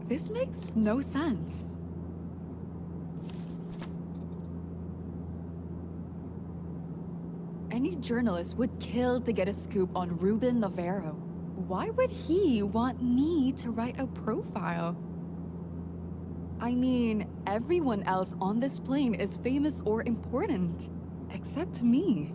This makes no sense. Any journalist would kill to get a scoop on Ruben Navarro. Why would he want me to write a profile? I mean, everyone else on this plane is famous or important, except me.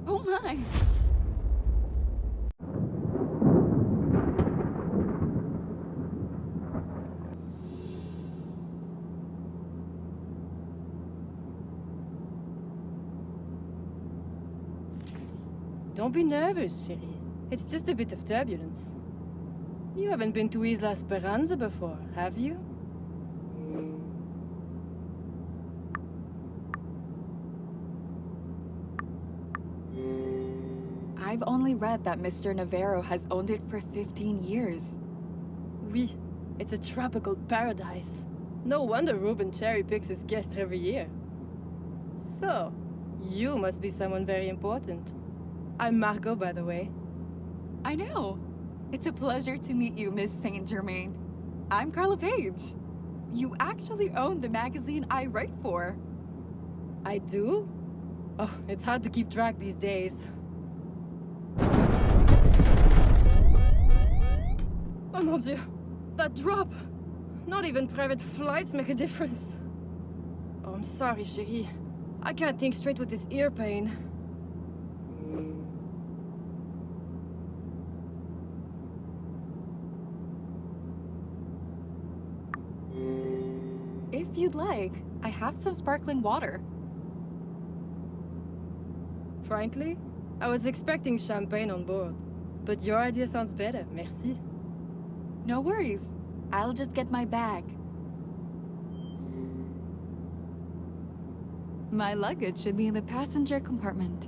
Oh my! Don't be nervous, chérie. It's just a bit of turbulence. You haven't been to Isla Esperanza before, have you? I've only read that Mr. Navarro has owned it for 15 years. Oui, it's a tropical paradise. No wonder Ruben cherry picks his guests every year. So, you must be someone very important. I'm Margot, by the way. I know. It's a pleasure to meet you, Miss Saint Germain. I'm Carla Page. You actually own the magazine I write for. I do? Oh, it's hard to keep track these days. Oh mon Dieu! That drop! Not even private flights make a difference. Oh, I'm sorry, chérie. I can't think straight with this ear pain. If you'd like, I have some sparkling water. Frankly, I was expecting champagne on board. But your idea sounds better, merci. No worries. I'll just get my bag. My luggage should be in the passenger compartment.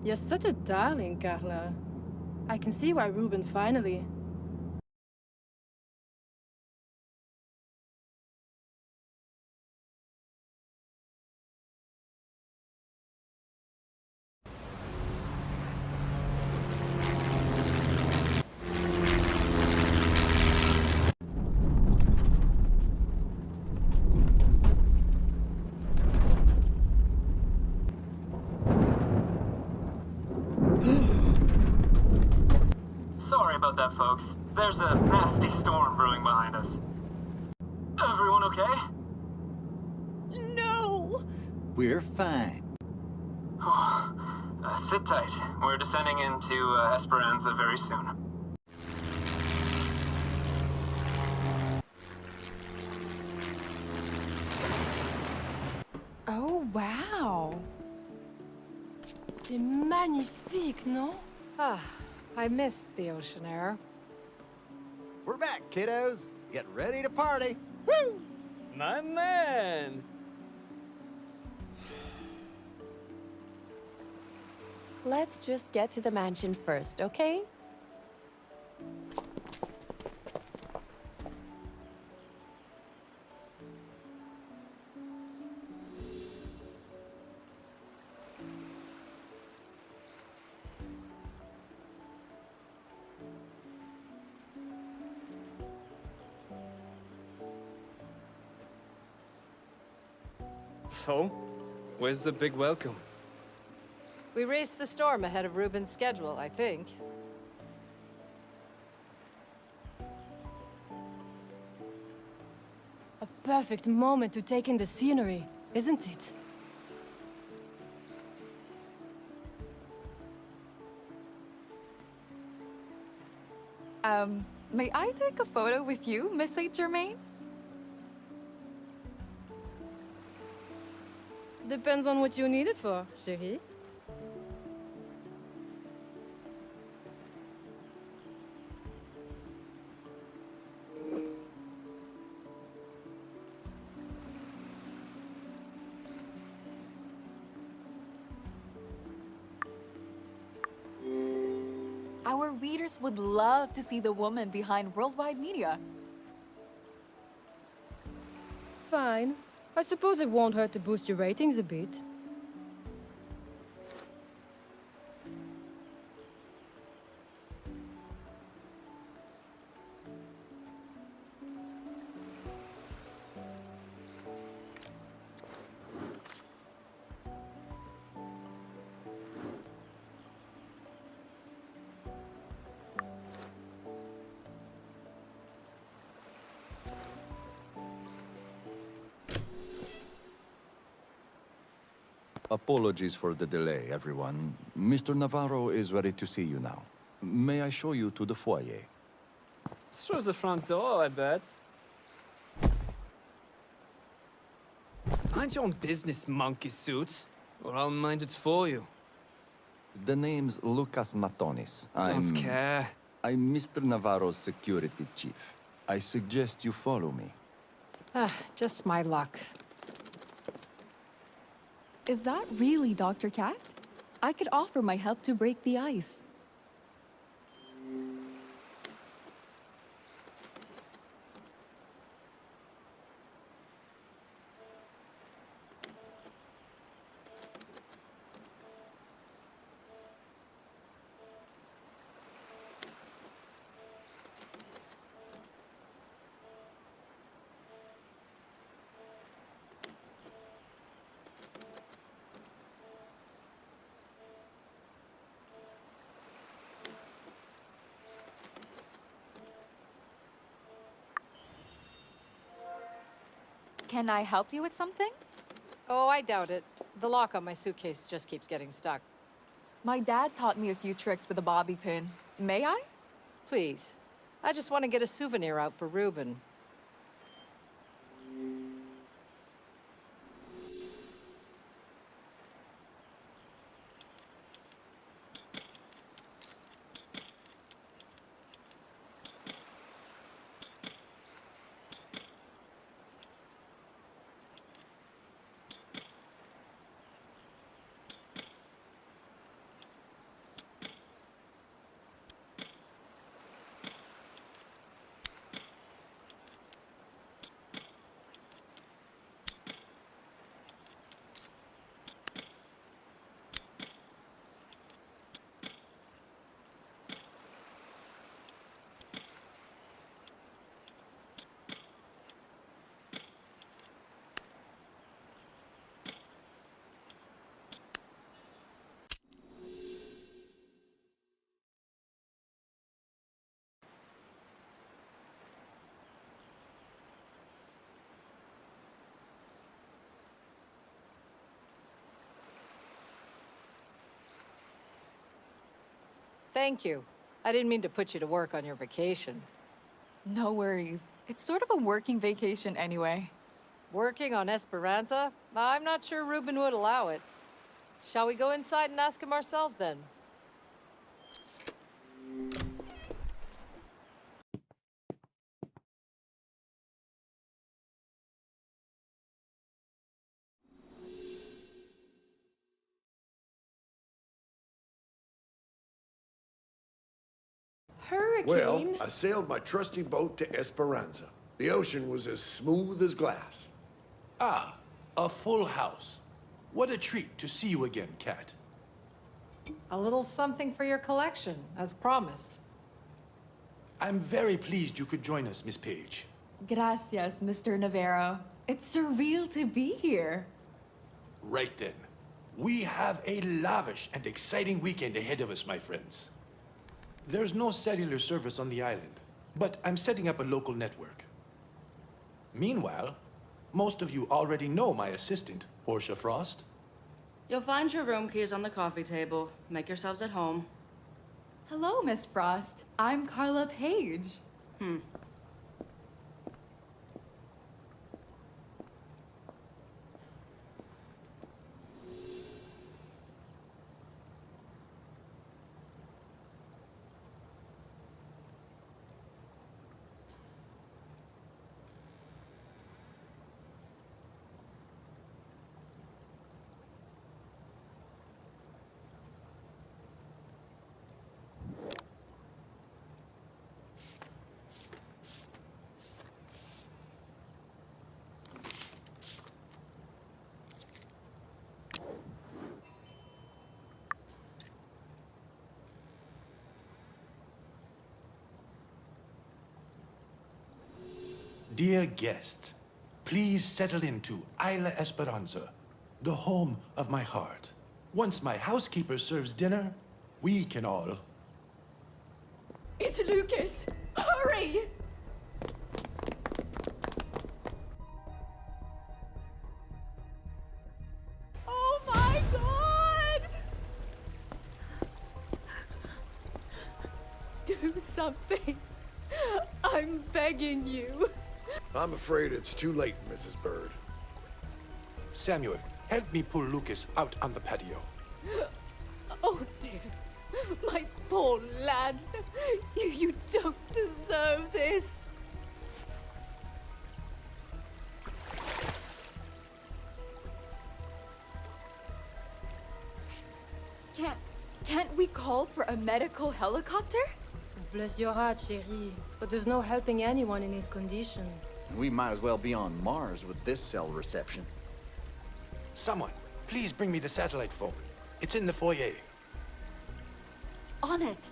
You're such a darling, Carla. I can see why Ruben finally... Sorry about that, folks. There's a nasty storm brewing behind us. Everyone okay? No! We're fine. Sit tight. We're descending into Esperanza very soon. Oh, wow. C'est magnifique, non? Ah, I missed the ocean air. We're back, kiddos. Get ready to party. Woo! My man! Let's just get to the mansion first, okay? So, where's the big welcome? We raced the storm ahead of Ruben's schedule, I think. A perfect moment to take in the scenery, isn't it? May I take a photo with you, Miss Saint Germain? Depends on what you need it for, chérie. Our readers would love to see the woman behind worldwide media. Fine. I suppose it won't hurt to boost your ratings a bit. Apologies for the delay, everyone. Mr. Navarro is ready to see you now. May I show you to the foyer? Through the front door, I bet. Mind your own business, monkey suits, or I'll mind it for you. The name's Lucas Matonis. Don't care. I'm Mr. Navarro's security chief. I suggest you follow me. Ah, just my luck. Is that really Dr. Cat? I could offer my help to break the ice. Can I help you with something? Oh, I doubt it. The lock on my suitcase just keeps getting stuck. My dad taught me a few tricks with a bobby pin. May I? Please. I just want to get a souvenir out for Ruben. Thank you. I didn't mean to put you to work on your vacation. No worries. It's sort of a working vacation anyway. Working on Esperanza? I'm not sure Ruben would allow it. Shall we go inside and ask him ourselves then? Hurricane? Well, I sailed my trusty boat to Esperanza. The ocean was as smooth as glass. Ah, a full house. What a treat to see you again, Kat. A little something for your collection, as promised. I'm very pleased you could join us, Miss Page. Gracias, Mr. Navarro. It's surreal to be here. Right then. We have a lavish and exciting weekend ahead of us, my friends. There's no cellular service on the island, but I'm setting up a local network. Meanwhile, most of you already know my assistant, Portia Frost. You'll find your room keys on the coffee table. Make yourselves at home. Hello, Miss Frost. I'm Carla Page. Dear guests, please settle into Isla Esperanza, the home of my heart. Once my housekeeper serves dinner, we can all... It's Lucas! Hurry! Oh my god! Do something. I'm begging you. I'm afraid it's too late, Mrs. Bird. Samuel, help me pull Lucas out on the patio. Oh dear. My poor lad. You don't deserve this. Can't we call for a medical helicopter? Bless your heart, chérie. But there's no helping anyone in his condition. We might as well be on Mars with this cell reception. Someone, please bring me the satellite phone. It's in the foyer. On it.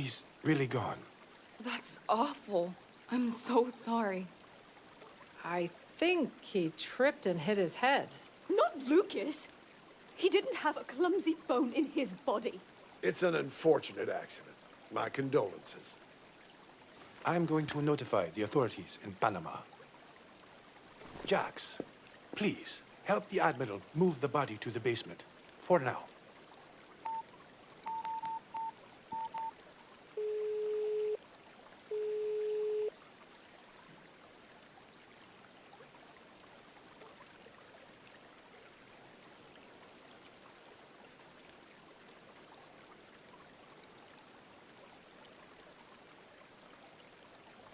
He's really gone. That's awful. I'm so sorry. I think he tripped and hit his head. Not Lucas. He didn't have a clumsy bone in his body. It's an unfortunate accident. My condolences. I'm going to notify the authorities in Panama. Jax, please, help the Admiral move the body to the basement. For now.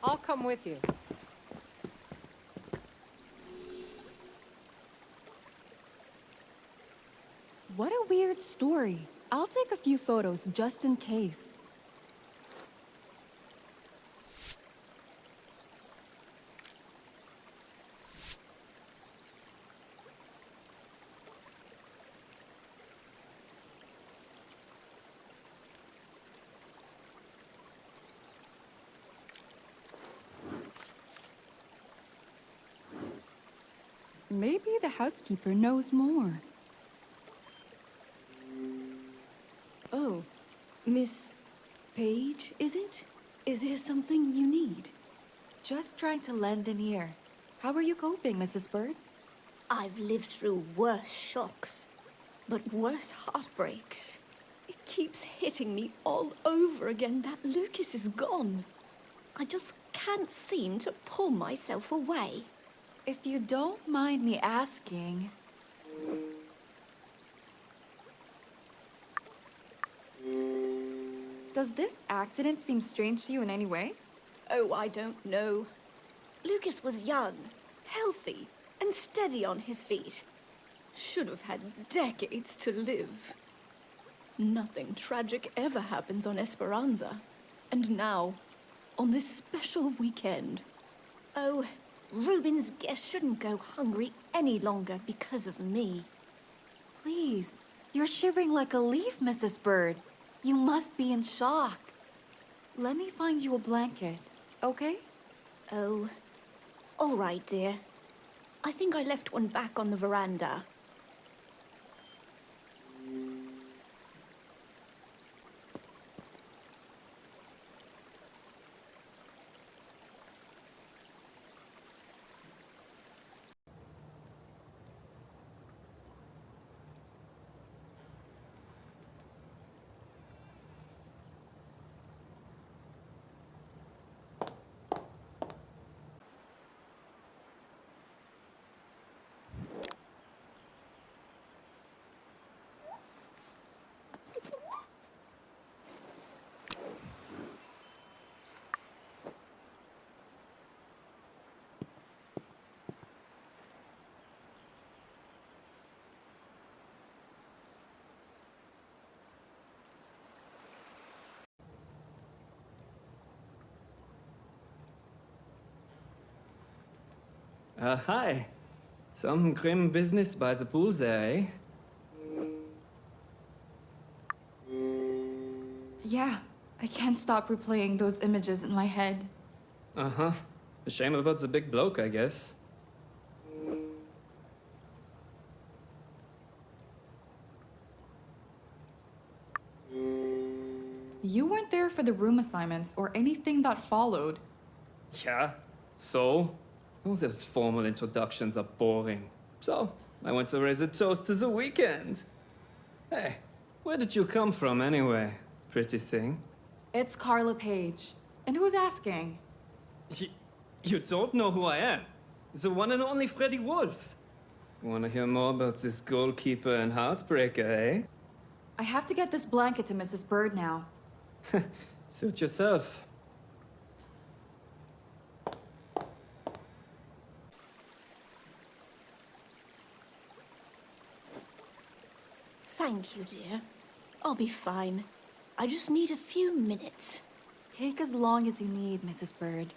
I'll come with you. What a weird story. I'll take a few photos just in case. Maybe the housekeeper knows more. Oh, Miss Page, is it? Is there something you need? Just trying to lend an ear. How are you coping, Mrs. Bird? I've lived through worse shocks, but worse heartbreaks. It keeps hitting me all over again that Lucas is gone. I just can't seem to pull myself away. If you don't mind me asking... Does this accident seem strange to you in any way? Oh, I don't know. Lucas was young, healthy, and steady on his feet. Should have had decades to live. Nothing tragic ever happens on Esperanza. And now, on this special weekend... Oh, Reuben's guests shouldn't go hungry any longer because of me. Please, you're shivering like a leaf, Mrs. Bird. You must be in shock. Let me find you a blanket, okay? Oh, all right, dear. I think I left one back on the veranda. Hi. Some grim business by the pool there, eh? Yeah, I can't stop replaying those images in my head. Uh-huh. A shame about the big bloke, I guess. You weren't there for the room assignments or anything that followed. Yeah, so? All those formal introductions are boring. So, I went to raise a toast to the weekend. Hey, where did you come from anyway, pretty thing? It's Carla Page. And who's asking? You don't know who I am. The one and only Freddy Wolf. Wanna hear more about this goalkeeper and heartbreaker, eh? I have to get this blanket to Mrs. Bird now. Suit yourself. Thank you, dear. I'll be fine. I just need a few minutes. Take as long as you need, Mrs. Bird.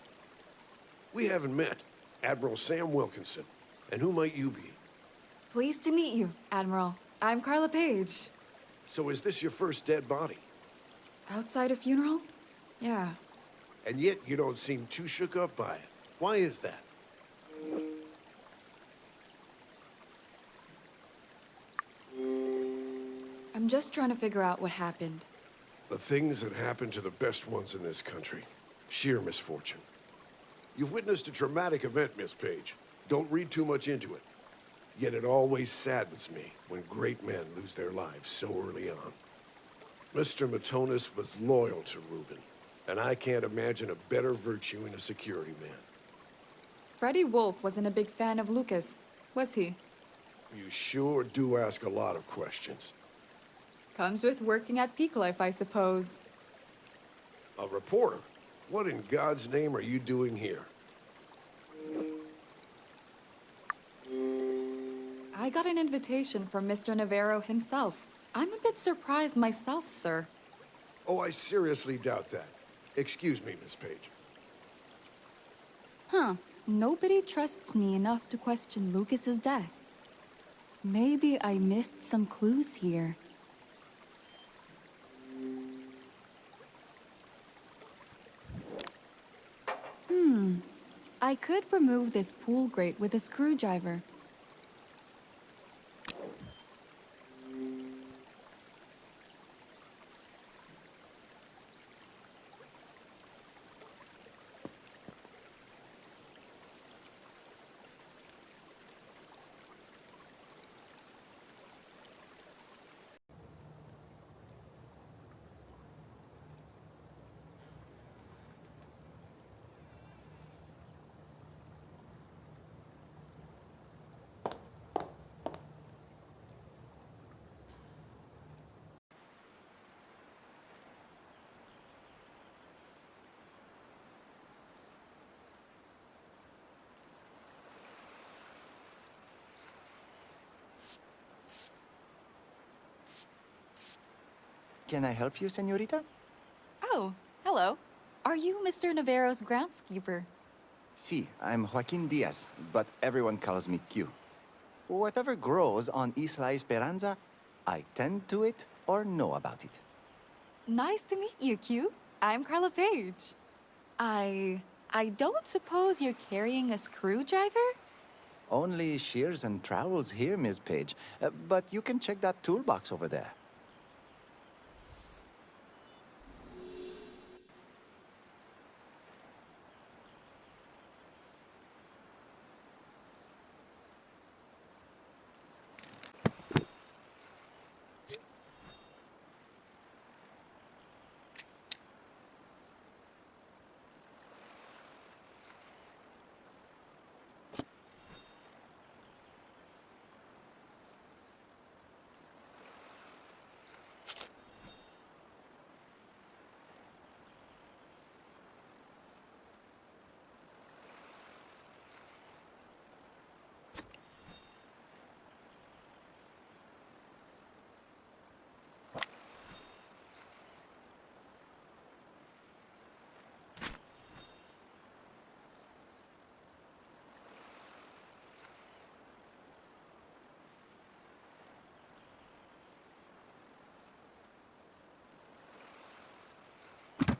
We haven't met. Admiral Sam Wilkinson. And who might you be? Pleased to meet you, Admiral. I'm Carla Page. So is this your first dead body? Outside a funeral? Yeah. And yet you don't seem too shook up by it. Why is that? I'm just trying to figure out what happened. The things that happen to the best ones in this country. Sheer misfortune. You've witnessed a traumatic event, Miss Page. Don't read too much into it. Yet it always saddens me when great men lose their lives so early on. Mr. Matonis was loyal to Reuben, and I can't imagine a better virtue in a security man. Freddie Wolf wasn't a big fan of Lucas, was he? You sure do ask a lot of questions. Comes with working at Peak Life, I suppose. A reporter? What in God's name are you doing here? I got an invitation from Mr. Navarro himself. I'm a bit surprised myself, sir. Oh, I seriously doubt that. Excuse me, Miss Page. Huh. Nobody trusts me enough to question Lucas's death. Maybe I missed some clues here. I could remove this pool grate with a screwdriver. Can I help you, señorita? Oh, hello. Are you Mr. Navarro's groundskeeper? Si, I'm Joaquin Diaz, but everyone calls me Q. Whatever grows on Isla Esperanza, I tend to it or know about it. Nice to meet you, Q. I'm Carla Page. I don't suppose you're carrying a screwdriver? Only shears and trowels here, Miss Page. But you can check that toolbox over there.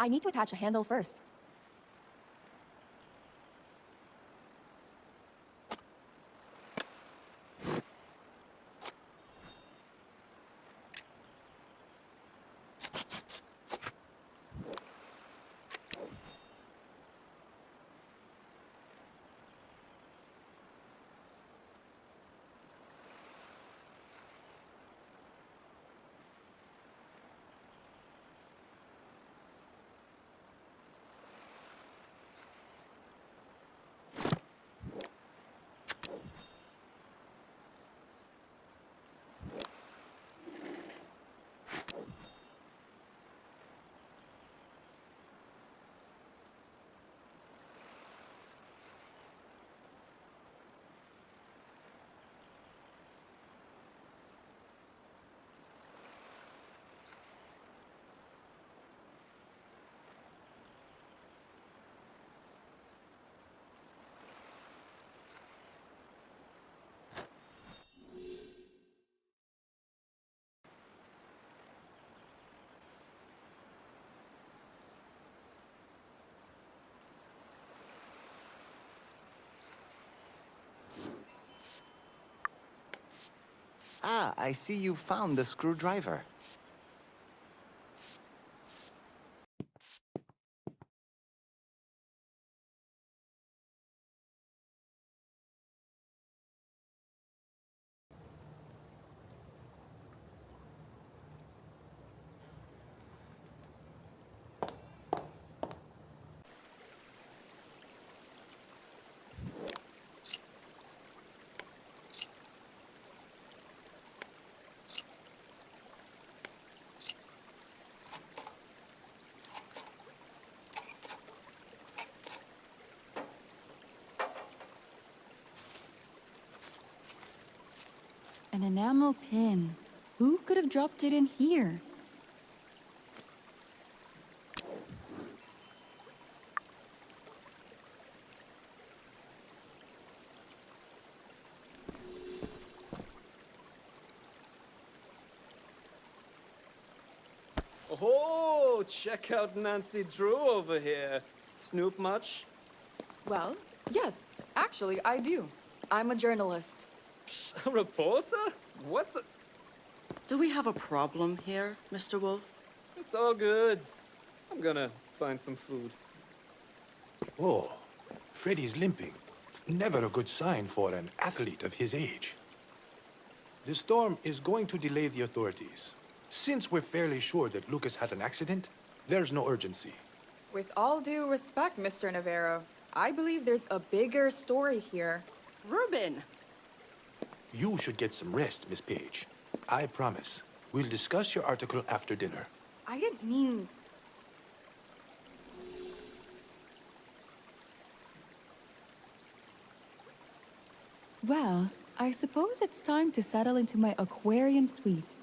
I need to attach a handle first. I see you found the screwdriver. An enamel pin. Who could have dropped it in here? Oh, check out Nancy Drew over here. Snoop much? Well, yes, actually, I do. I'm a journalist. Psh, a reporter? What's a... Do we have a problem here, Mr. Wolf? It's all good. I'm gonna find some food. Oh, Freddy's limping. Never a good sign for an athlete of his age. The storm is going to delay the authorities. Since we're fairly sure that Lucas had an accident, there's no urgency. With all due respect, Mr. Navarro, I believe there's a bigger story here. Reuben! You should get some rest, Miss Page. I promise. We'll discuss your article after dinner. I didn't mean... Well, I suppose it's time to settle into my aquarium suite.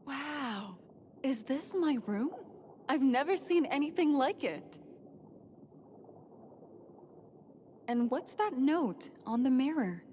Wow, is this my room? I've never seen anything like it. And what's that note on the mirror?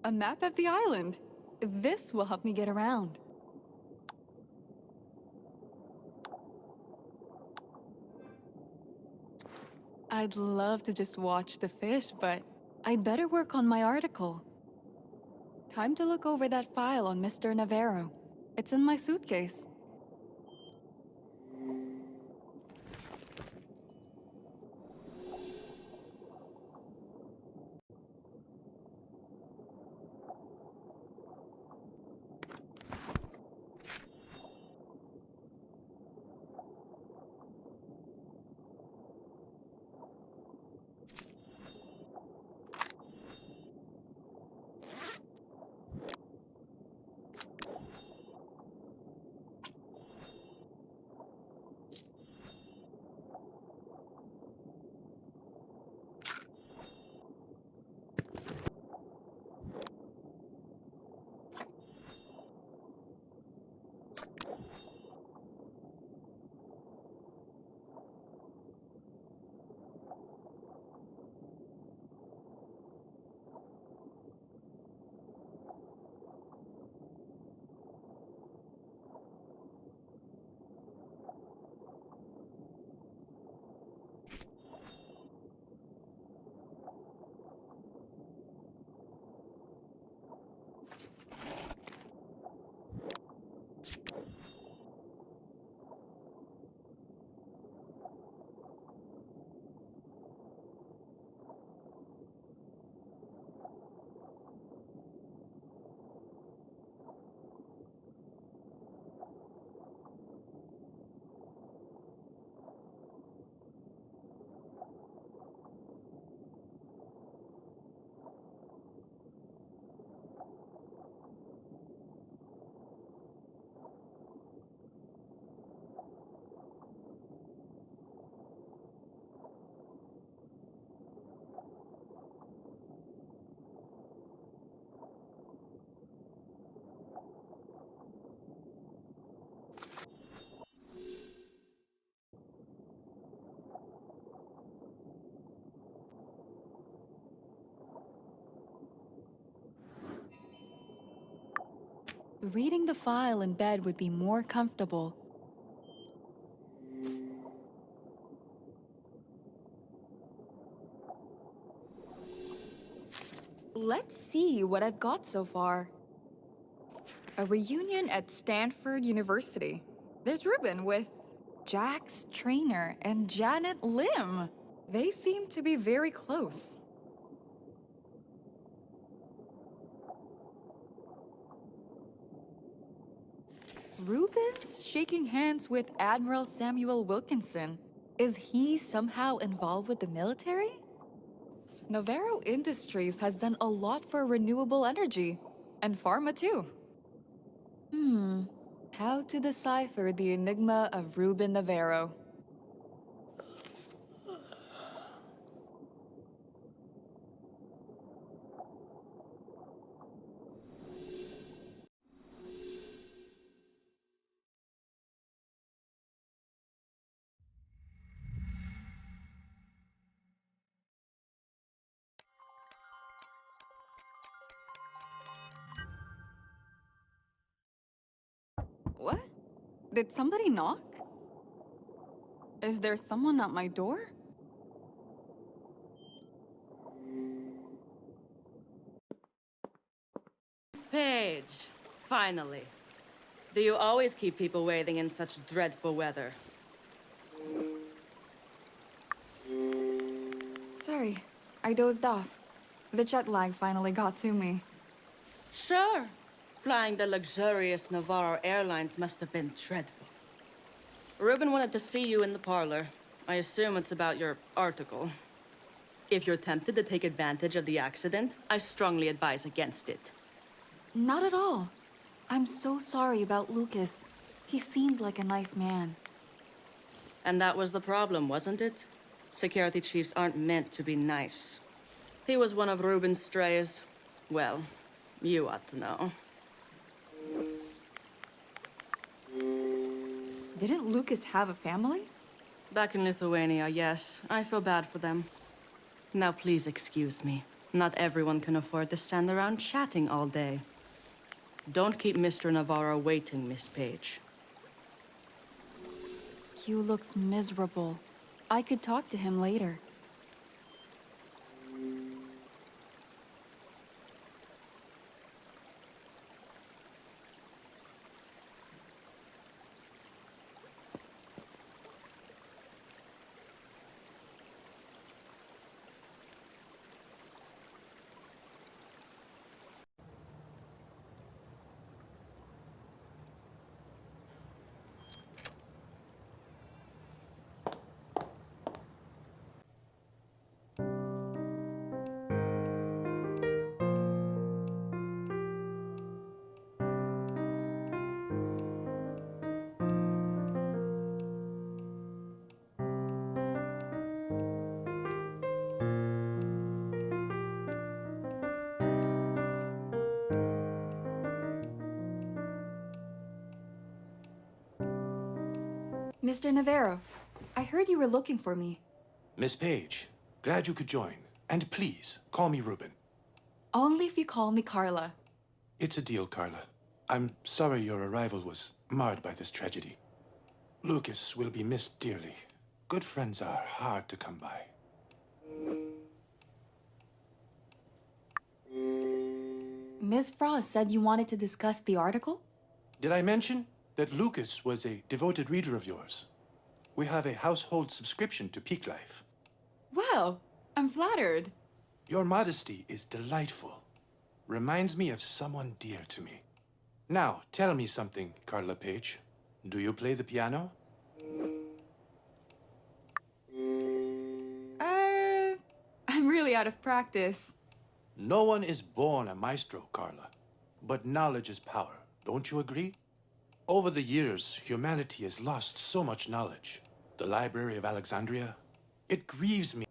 A map of the island. This will help me get around. I'd love to just watch the fish, but I'd better work on my article. Time to look over that file on Mr. Navarro. It's in my suitcase. Reading the file in bed would be more comfortable. Let's see what I've got so far. A reunion at Stanford University. There's Ruben with Jack's trainer and Janet Lim. They seem to be very close. Ruben's shaking hands with Admiral Samuel Wilkinson. Is he somehow involved with the military? Navarro Industries has done a lot for renewable energy, and pharma too. How to decipher the enigma of Ruben Navarro? What? Did somebody knock? Is there someone at my door? Paige, finally. Do you always keep people waiting in such dreadful weather? Sorry, I dozed off. The jet lag finally got to me. Sure. Flying the luxurious Navarro Airlines must have been dreadful. Ruben wanted to see you in the parlor. I assume it's about your article. If you're tempted to take advantage of the accident, I strongly advise against it. Not at all. I'm so sorry about Lucas. He seemed like a nice man. And that was the problem, wasn't it? Security chiefs aren't meant to be nice. He was one of Ruben's strays. Well, you ought to know. Didn't Lucas have a family? Back in Lithuania, yes. I feel bad for them. Now please excuse me. Not everyone can afford to stand around chatting all day. Don't keep Mr. Navarro waiting, Miss Page. Hugh looks miserable. I could talk to him later. Mr. Navarro, I heard you were looking for me. Miss Page, glad you could join. And please, call me Ruben. Only if you call me Carla. It's a deal, Carla. I'm sorry your arrival was marred by this tragedy. Lucas will be missed dearly. Good friends are hard to come by. Ms. Frost said you wanted to discuss the article? Did I mention that Lucas was a devoted reader of yours? We have a household subscription to Peak Life. Wow, I'm flattered. Your modesty is delightful. Reminds me of someone dear to me. Now, tell me something, Carla Page. Do you play the piano? I'm really out of practice. No one is born a maestro, Carla. But knowledge is power, don't you agree? Over the years, humanity has lost so much knowledge. The Library of Alexandria, it grieves me.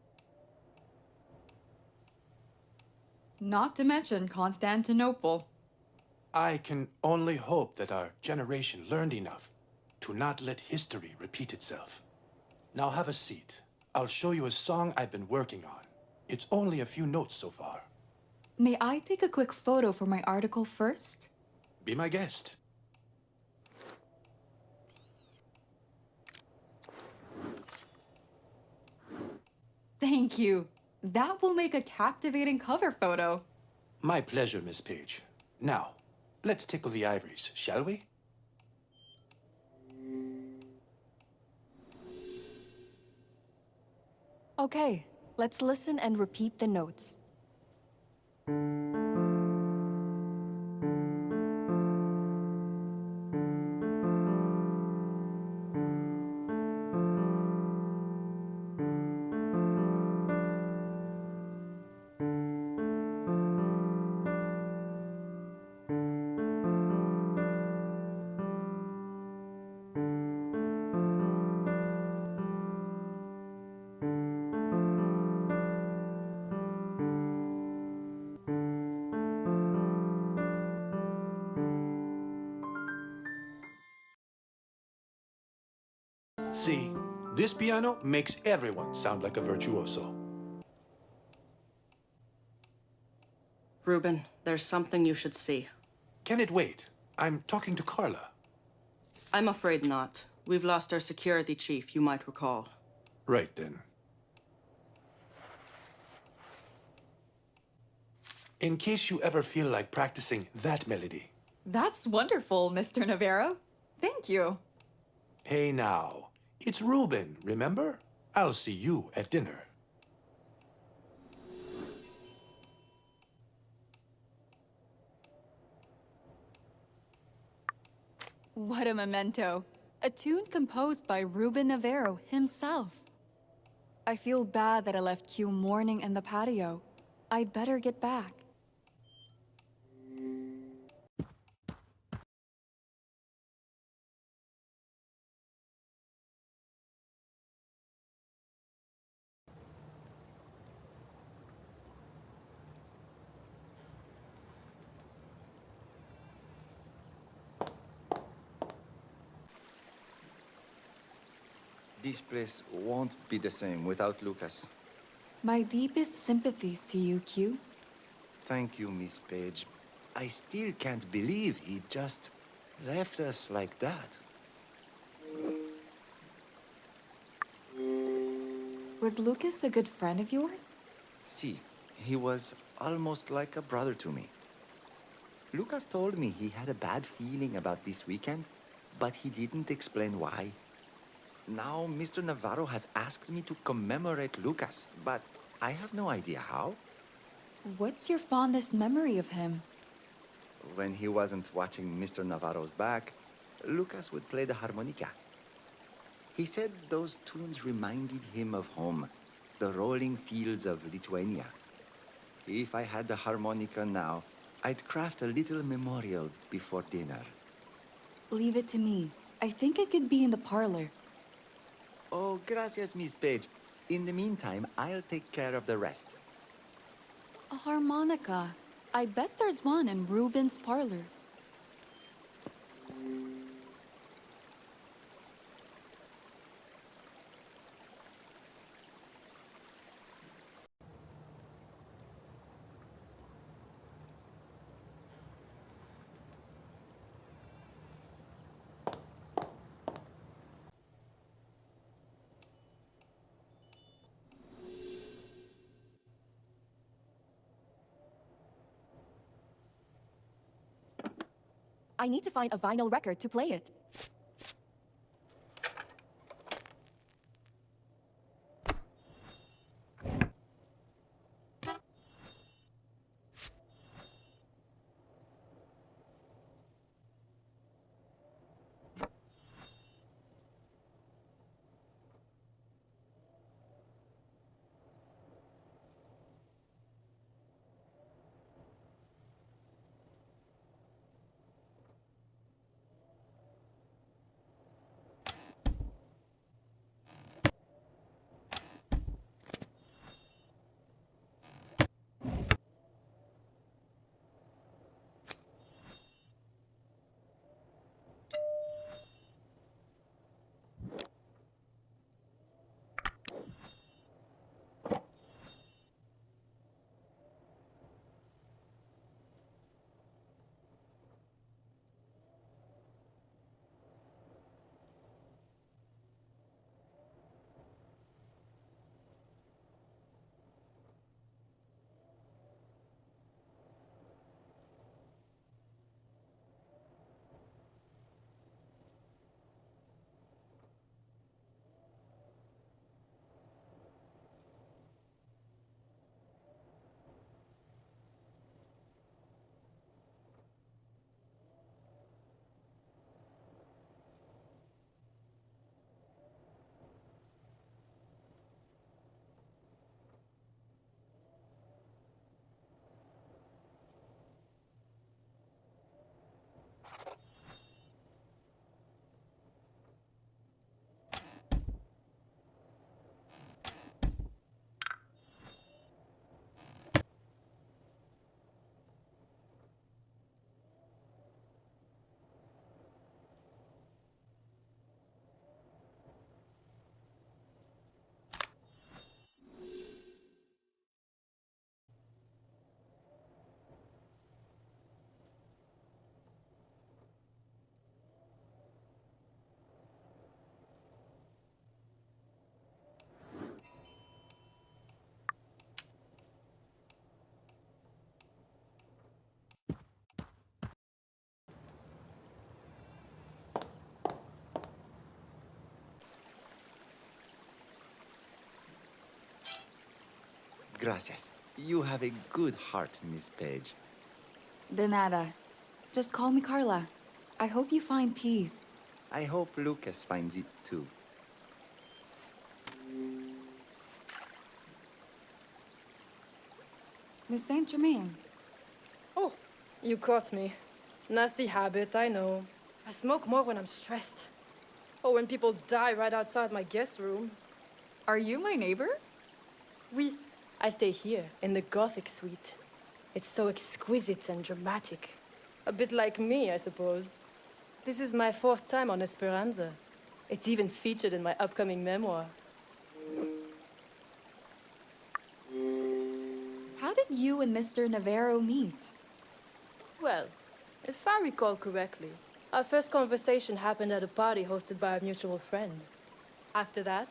Not to mention Constantinople. I can only hope that our generation learned enough to not let history repeat itself. Now have a seat. I'll show you a song I've been working on. It's only a few notes so far. May I take a quick photo for my article first? Be my guest. Thank you. That will make a captivating cover photo. My pleasure, Miss Page. Now, let's tickle the ivories, shall we? Okay, let's listen and repeat the notes. See, this piano makes everyone sound like a virtuoso. Ruben, there's something you should see. Can it wait? I'm talking to Carla. I'm afraid not. We've lost our security chief, you might recall. Right then. In case you ever feel like practicing that melody. That's wonderful, Mr. Navarro. Thank you. Hey now, it's Ruben, remember? I'll see you at dinner. What a memento. A tune composed by Ruben Navarro himself. I feel bad that I left Q mourning in the patio. I'd better get back. This place won't be the same without Lucas. My deepest sympathies to you, Q. Thank you, Miss Page. I still can't believe he just left us like that. Was Lucas a good friend of yours? See, he was almost like a brother to me. Lucas told me he had a bad feeling about this weekend, but he didn't explain why. Now, Mr. Navarro has asked me to commemorate Lucas, but I have no idea how. What's your fondest memory of him? When he wasn't watching Mr. Navarro's back, Lucas would play the harmonica. He said those tunes reminded him of home, the rolling fields of Lithuania. If I had the harmonica now, I'd craft a little memorial before dinner. Leave it to me. I think it could be in the parlor. Oh, gracias, Miss Page. In the meantime, I'll take care of the rest. A harmonica. I bet there's one in Ruben's parlor. I need to find a vinyl record to play it. Gracias. You have a good heart, Miss Page. De nada. Just call me Carla. I hope you find peace. I hope Lucas finds it too. Miss Saint Germain. Oh, you caught me. Nasty habit, I know. I smoke more when I'm stressed. Or when people die right outside my guest room. Are you my neighbor? Oui, I stay here, in the Gothic suite. It's so exquisite and dramatic. A bit like me, I suppose. This is my 4th time on Esperanza. It's even featured in my upcoming memoir. How did you and Mr. Navarro meet? Well, if I recall correctly, our first conversation happened at a party hosted by a mutual friend. After that,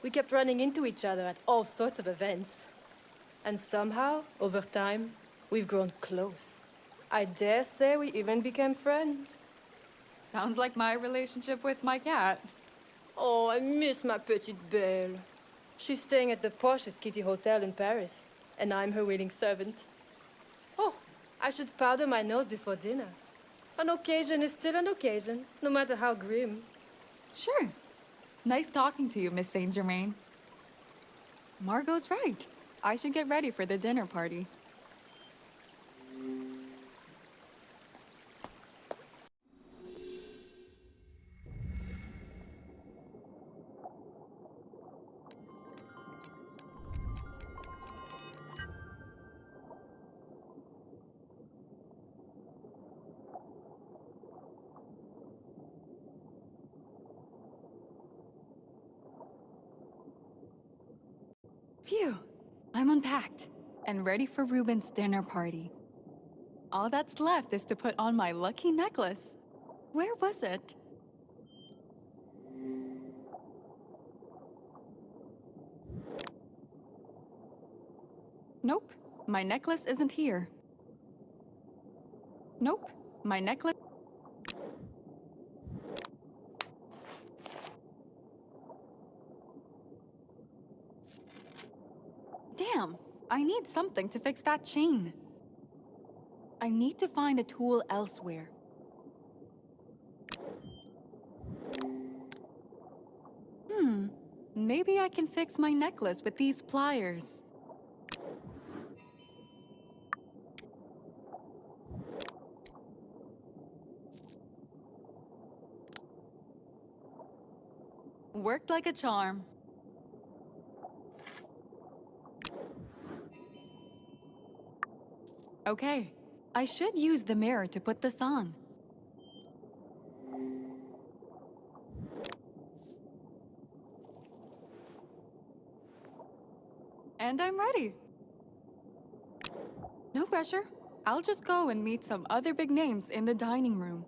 we kept running into each other at all sorts of events. And somehow, over time, we've grown close. I dare say we even became friends. Sounds like my relationship with my cat. Oh, I miss my petite belle. She's staying at the poshest kitty hotel in Paris, and I'm her waiting servant. Oh, I should powder my nose before dinner. An occasion is still an occasion, no matter how grim. Sure. Nice talking to you, Miss Saint Germain. Margot's right. I should get ready for the dinner party. Phew, I'm unpacked and ready for Ruben's dinner party. All that's left is to put on my lucky necklace. Where was it? Nope, my necklace isn't here. Nope, my necklace... Damn, I need something to fix that chain. I need to find a tool elsewhere. Maybe I can fix my necklace with these pliers. Worked like a charm. Okay, I should use the mirror to put this on. And I'm ready. No pressure. I'll just go and meet some other big names in the dining room.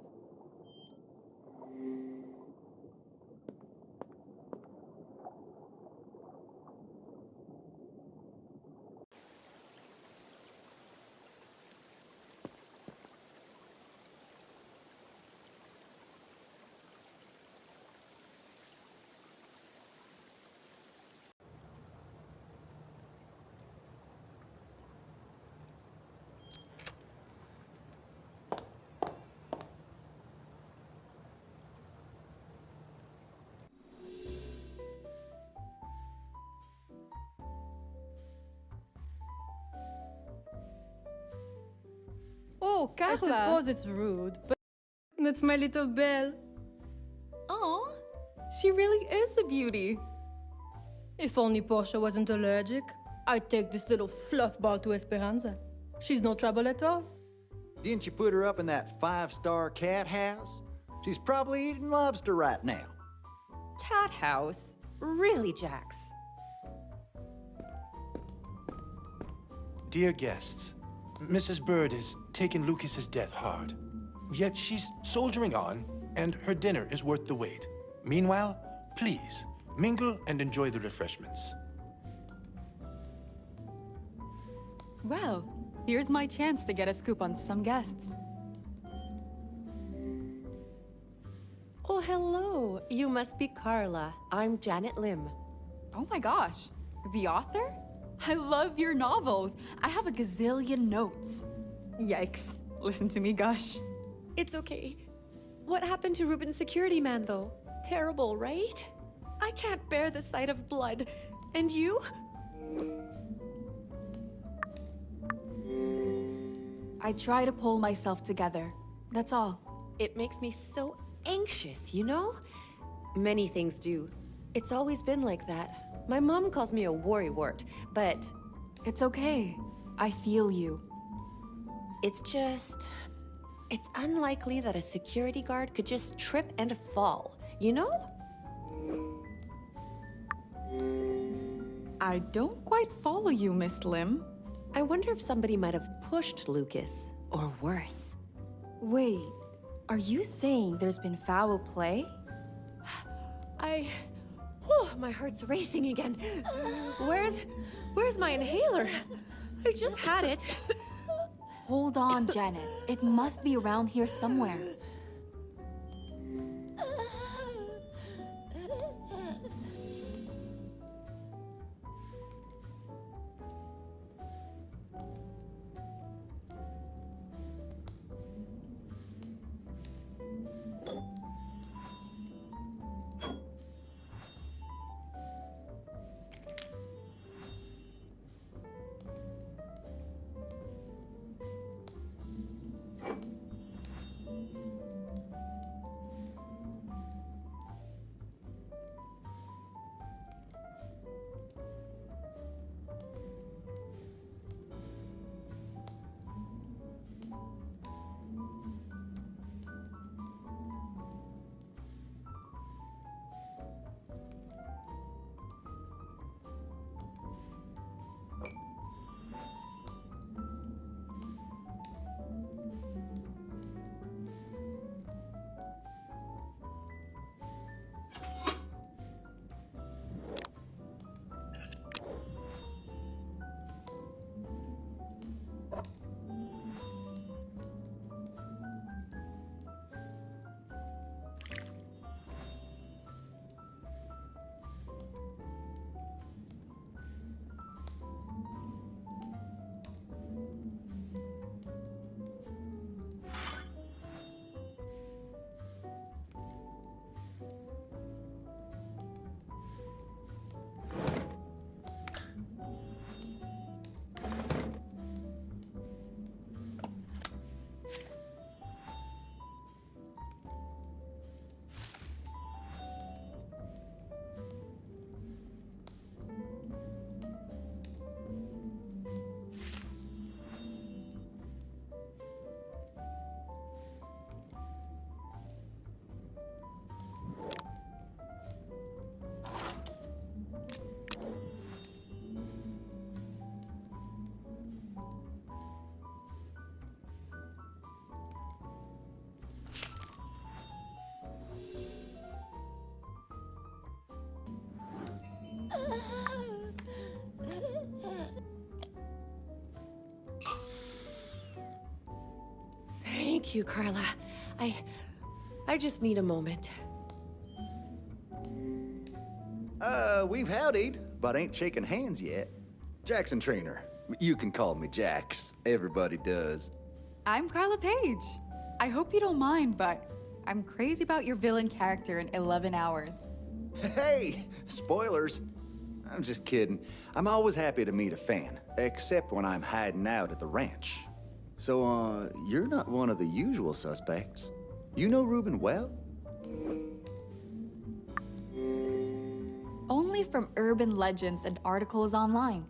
Oh, Carla! I suppose it's rude, but that's my little Belle. Aw, she really is a beauty. If only Portia wasn't allergic, I'd take this little fluff ball to Esperanza. She's no trouble at all. Didn't you put her up in that 5-star cat house? She's probably eating lobster right now. Cat house? Really, Jax? Dear guests, Mrs. Bird has taken Lucas's death hard. Yet she's soldiering on, and her dinner is worth the wait. Meanwhile, please, mingle and enjoy the refreshments. Well, here's my chance to get a scoop on some guests. Oh, hello. You must be Carla. I'm Janet Lim. Oh my gosh, the author? I love your novels. I have a gazillion notes. Yikes. Listen to me gush. It's okay. What happened to Ruben's security man, though? Terrible, right? I can't bear the sight of blood. And you? I try to pull myself together. That's all. It makes me so anxious, you know? Many things do. It's always been like that. My mom calls me a worrywart, but... It's okay. I feel you. It's just... It's unlikely that a security guard could just trip and fall, you know? I don't quite follow you, Miss Lim. I wonder if somebody might have pushed Lucas, or worse. Wait, are you saying there's been foul play? Whew, my heart's racing again. Where's my inhaler? I just had it. Hold on, Janet. It must be around here somewhere. Thank you, Carla. I just need a moment. We've howdied, but ain't shaking hands yet. Jackson Trainer. You can call me Jax. Everybody does. I'm Carla Page. I hope you don't mind, but I'm crazy about your villain character in 11 hours. Hey, spoilers. I'm just kidding. I'm always happy to meet a fan, except when I'm hiding out at the ranch. So, you're not one of the usual suspects. You know Ruben well? Only from urban legends and articles online.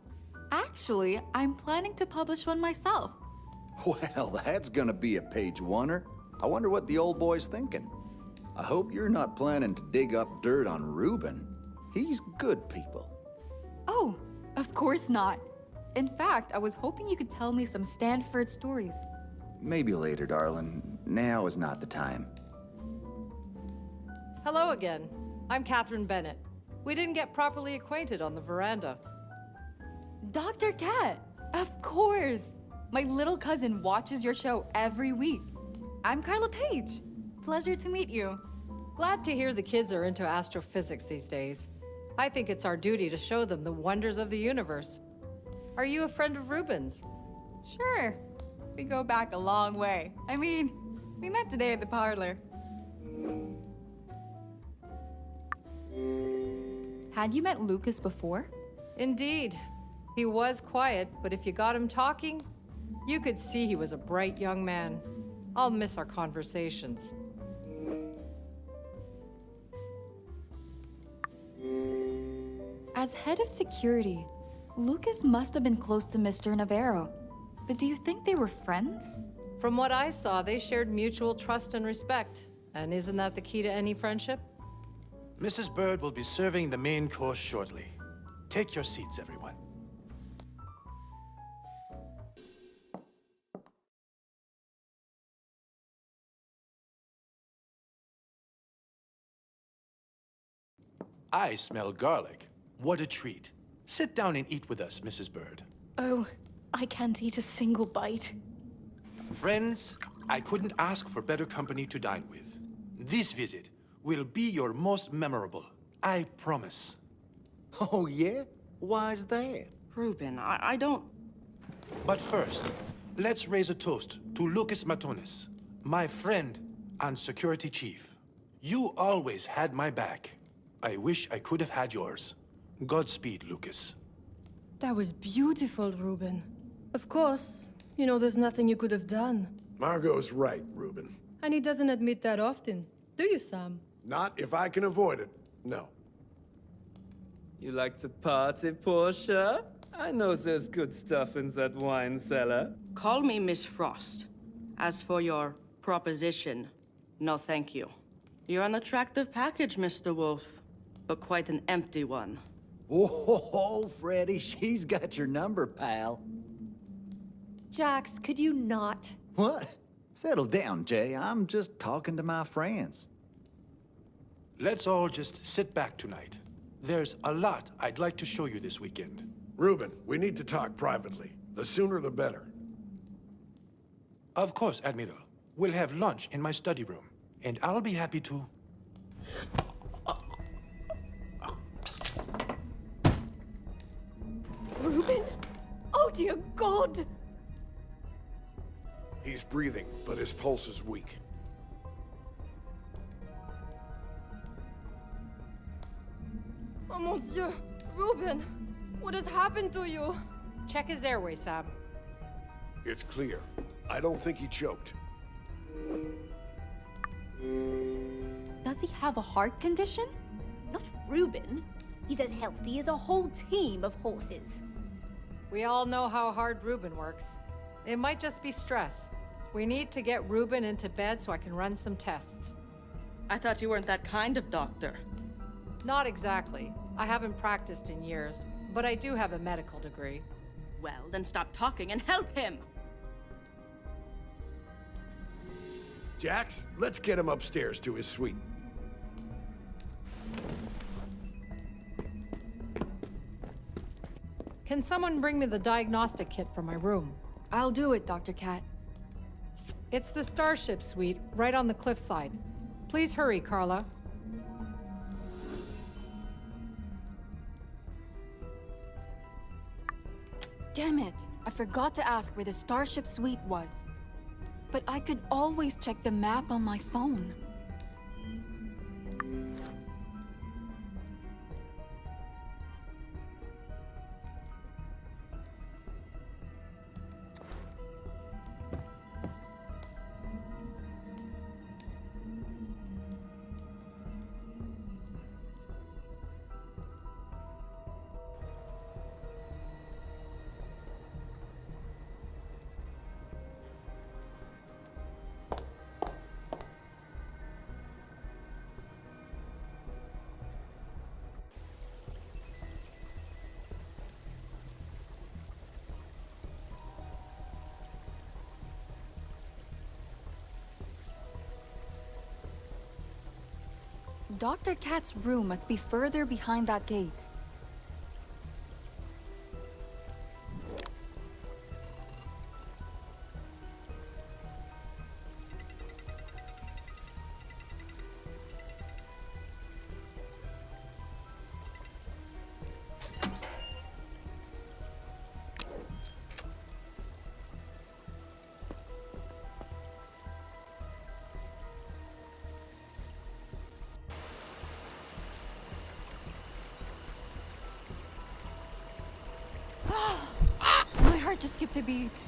Actually, I'm planning to publish one myself. Well, that's gonna be a page-oneer. I wonder what the old boy's thinking. I hope you're not planning to dig up dirt on Ruben. He's good people. Oh, of course not. In fact, I was hoping you could tell me some Stanford stories. Maybe later, darling. Now is not the time. Hello again. I'm Catherine Bennett. We didn't get properly acquainted on the veranda. Dr. Cat, of course. My little cousin watches your show every week. I'm Carla Page. Pleasure to meet you. Glad to hear the kids are into astrophysics these days. I think it's our duty to show them the wonders of the universe. Are you a friend of Ruben's? Sure. We go back a long way. I mean, we met today at the parlor. Had you met Lucas before? Indeed. He was quiet, but if you got him talking, you could see he was a bright young man. I'll miss our conversations. As head of security, Lucas must have been close to Mr. Navarro. But do you think they were friends? From what I saw, they shared mutual trust and respect. And isn't that the key to any friendship? Mrs. Bird will be serving the main course shortly. Take your seats, everyone. I smell garlic. What a treat. Sit down and eat with us, Mrs. Bird. Oh, I can't eat a single bite. Friends, I couldn't ask for better company to dine with. This visit will be your most memorable. I promise. Oh, yeah? Why's that? Ruben, I don't... But first, let's raise a toast to Lucas Matonis, my friend and security chief. You always had my back. I wish I could have had yours. Godspeed, Lucas. That was beautiful, Ruben. Of course, you know there's nothing you could have done. Margot's right, Ruben. And he doesn't admit that often. Do you, Sam? Not if I can avoid it. No. You like to party, Portia? I know there's good stuff in that wine cellar. Call me Miss Frost. As for your proposition, no thank you. You're an attractive package, Mr. Wolf, but quite an empty one. Whoa, Freddy, she's got your number, pal. Jax, could you not? What? Settle down, Jay. I'm just talking to my friends. Let's all just sit back tonight. There's a lot I'd like to show you this weekend. Ruben, we need to talk privately. The sooner the better. Of course, Admiral. We'll have lunch in my study room, and I'll be happy to... Ruben? Oh, dear God! He's breathing, but his pulse is weak. Oh, mon Dieu! Ruben! What has happened to you? Check his airway, Sam. It's clear. I don't think he choked. Does he have a heart condition? Not Ruben. He's as healthy as a whole team of horses. We all know how hard Ruben works. It might just be stress. We need to get Ruben into bed so I can run some tests. I thought you weren't that kind of doctor. Not exactly. I haven't practiced in years, but I do have a medical degree. Well, then stop talking and help him! Jax, let's get him upstairs to his suite. Can someone bring me the diagnostic kit from my room? I'll do it, Dr. Cat. It's the Starship suite, right on the cliffside. Please hurry, Carla. Damn it! I forgot to ask where the Starship suite was. But I could always check the map on my phone. Dr. Cat's room must be further behind that gate. Just skipped a beat.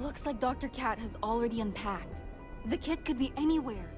Looks like Dr. Cat has already unpacked. The kit could be anywhere.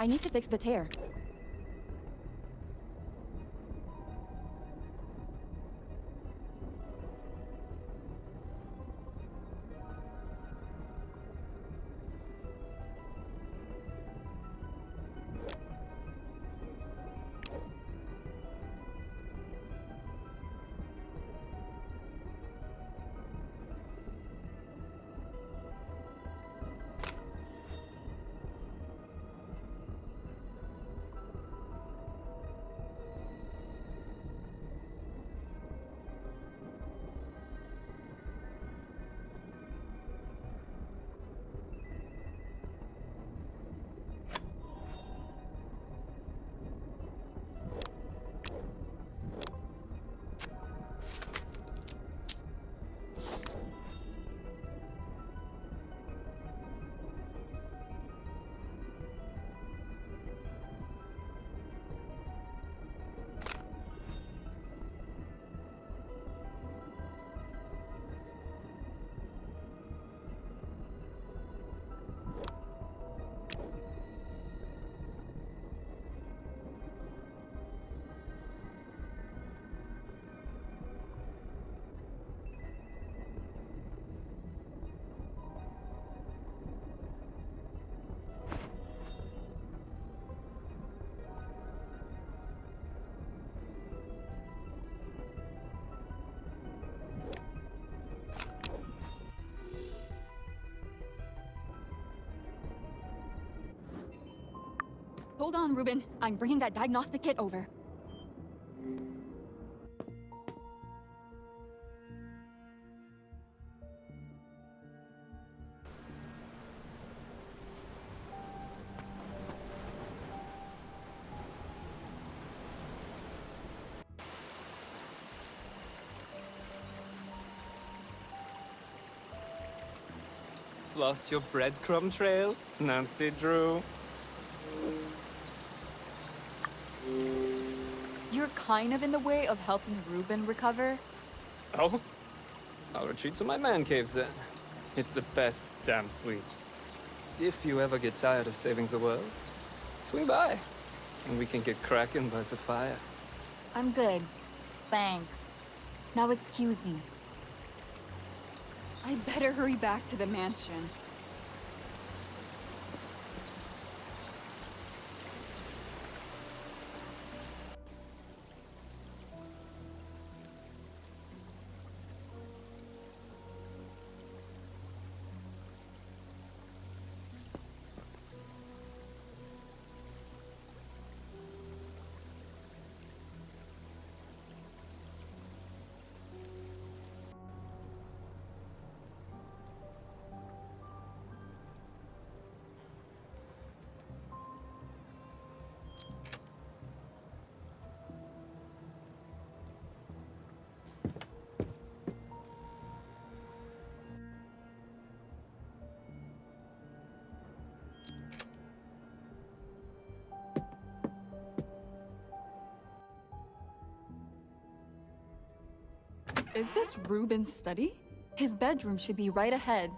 I need to fix the tear. Hold on, Ruben. I'm bringing that diagnostic kit over. Lost your breadcrumb trail, Nancy Drew? You're kind of in the way of helping Ruben recover. Oh? I'll retreat to my man caves then. It's the best damn sweet. If you ever get tired of saving the world, swing by, and we can get cracking by the fire. I'm good. Thanks. Now excuse me. I better hurry back to the mansion. Is this Ruben's study? His bedroom should be right ahead.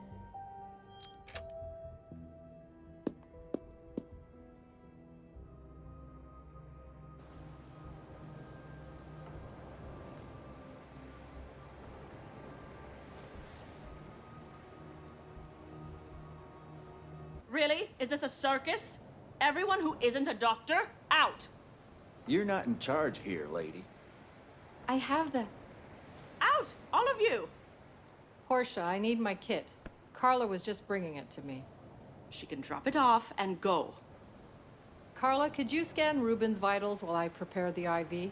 Really? Is this a circus? Everyone who isn't a doctor, out! You're not in charge here, lady. I have the... Out! All of you! Portia, I need my kit. Carla was just bringing it to me. She can drop it off and go. Carla, could you scan Ruben's vitals while I prepare the IV?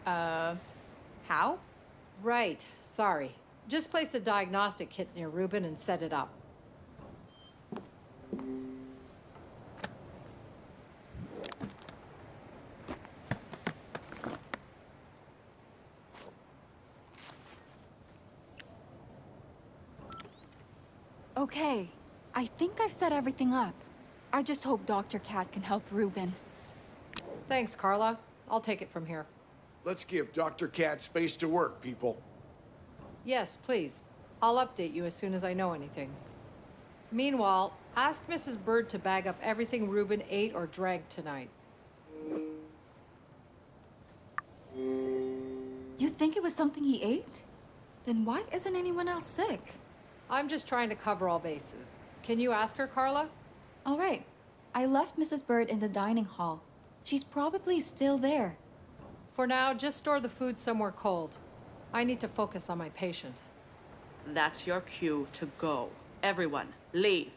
How? Right, sorry. Just place the diagnostic kit near Ruben and set it up. Okay, I think I've set everything up. I just hope Dr. Cat can help Ruben. Thanks, Carla. I'll take it from here. Let's give Dr. Cat space to work, people. Yes, please. I'll update you as soon as I know anything. Meanwhile, ask Mrs. Bird to bag up everything Ruben ate or drank tonight. You think it was something he ate? Then why isn't anyone else sick? I'm just trying to cover all bases. Can you ask her, Carla? All right. I left Mrs. Bird in the dining hall. She's probably still there. For now, just store the food somewhere cold. I need to focus on my patient. That's your cue to go. Everyone, leave.